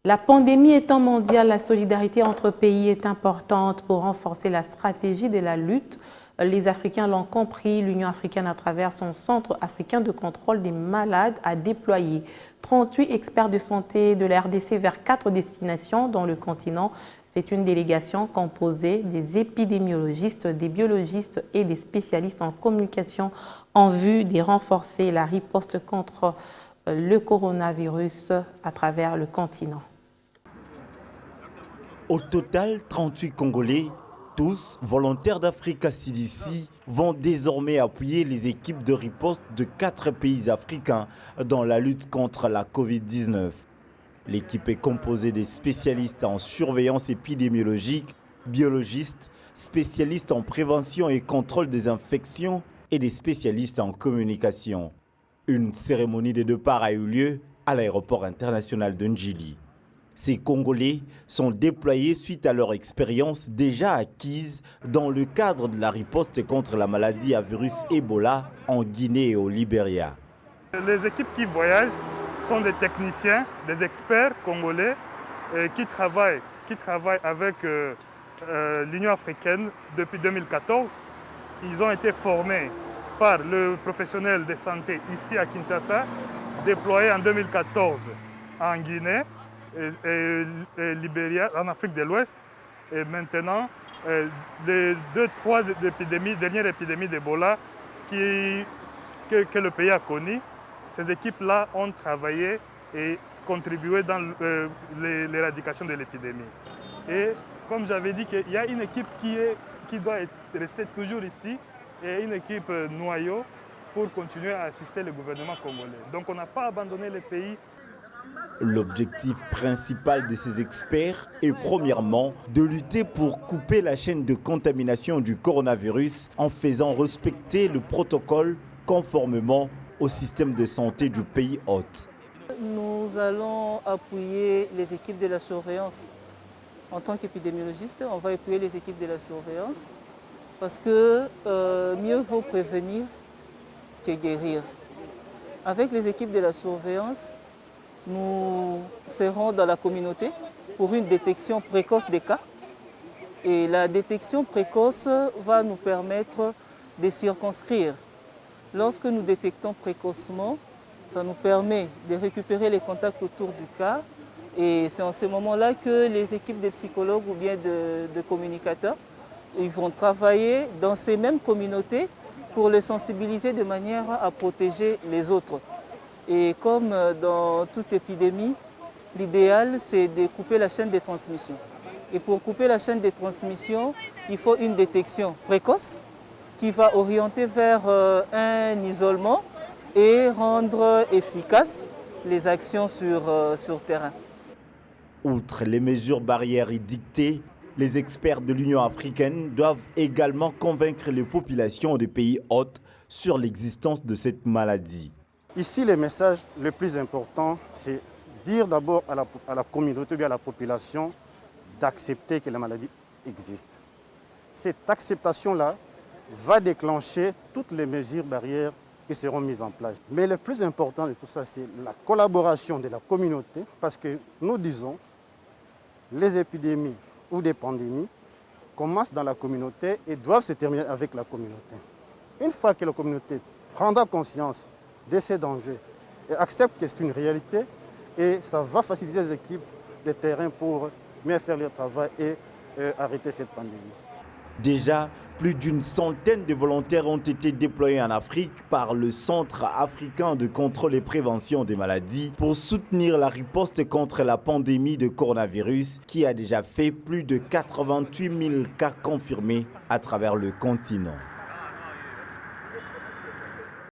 La pandémie étant mondiale, la solidarité entre pays est importante pour renforcer la stratégie de la lutte. Les Africains l'ont compris. L'Union africaine, à travers son Centre africain de contrôle des malades, a déployé 38 experts de santé de la RDC vers 4 destinations dans le continent. C'est une délégation composée des épidémiologistes, des biologistes et des spécialistes en communication en vue de renforcer la riposte contre le coronavirus à travers le continent. Au total, 38 Congolais, tous volontaires d'Africa CDC, vont désormais appuyer les équipes de riposte de 4 pays africains dans la lutte contre la Covid-19. L'équipe est composée des spécialistes en surveillance épidémiologique, biologistes, spécialistes en prévention et contrôle des infections et des spécialistes en communication. Une cérémonie de départ a eu lieu à l'aéroport international de Njili. Ces Congolais sont déployés suite à leur expérience déjà acquise dans le cadre de la riposte contre la maladie à virus Ebola en Guinée et au Libéria. Les équipes qui voyagent sont des techniciens, des experts congolais qui travaillent avec l'Union africaine depuis 2014. Ils ont été formés par le professionnel de santé ici à Kinshasa, déployés en 2014 en Guinée et Libéria, en Afrique de l'Ouest. Et maintenant, les 2-3 dernières épidémies d'Ebola que le pays a connues, ces équipes-là ont travaillé et contribué dans l'éradication de l'épidémie. Et comme j'avais dit, il y a une équipe qui doit rester toujours ici et une équipe noyau pour continuer à assister le gouvernement congolais. Donc on n'a pas abandonné le pays. L'objectif principal de ces experts est premièrement de lutter pour couper la chaîne de contamination du coronavirus en faisant respecter le protocole conformément au système de santé du pays hôte. Nous allons appuyer les équipes de la surveillance. En tant qu'épidémiologiste, on va appuyer les équipes de la surveillance parce que mieux vaut prévenir que guérir. Avec les équipes de la surveillance, nous serons dans la communauté pour une détection précoce des cas. Et la détection précoce va nous permettre de circonscrire. Lorsque nous détectons précocement, ça nous permet de récupérer les contacts autour du cas. Et c'est en ce moment-là que les équipes de psychologues ou bien de communicateurs ils vont travailler dans ces mêmes communautés pour les sensibiliser de manière à protéger les autres. Et comme dans toute épidémie, l'idéal c'est de couper la chaîne de transmission. Et pour couper la chaîne de transmission, il faut une détection précoce qui va orienter vers un isolement et rendre efficaces les actions sur terrain. Outre les mesures barrières édictées, les experts de l'Union africaine doivent également convaincre les populations des pays hôtes sur l'existence de cette maladie. Ici, le message le plus important, c'est dire d'abord à la communauté, bien à la population, d'accepter que la maladie existe. Cette acceptation-là va déclencher toutes les mesures barrières qui seront mises en place. Mais le plus important de tout ça, c'est la collaboration de la communauté, parce que nous disons, les épidémies ou des pandémies commencent dans la communauté et doivent se terminer avec la communauté. Une fois que la communauté prendra conscience de ces dangers et accepte que c'est une réalité, et ça va faciliter les équipes de terrain pour mieux faire leur travail et arrêter cette pandémie. Déjà, plus d'une centaine de volontaires ont été déployés en Afrique par le Centre africain de contrôle et prévention des maladies pour soutenir la riposte contre la pandémie de coronavirus qui a déjà fait plus de 88 000 cas confirmés à travers le continent.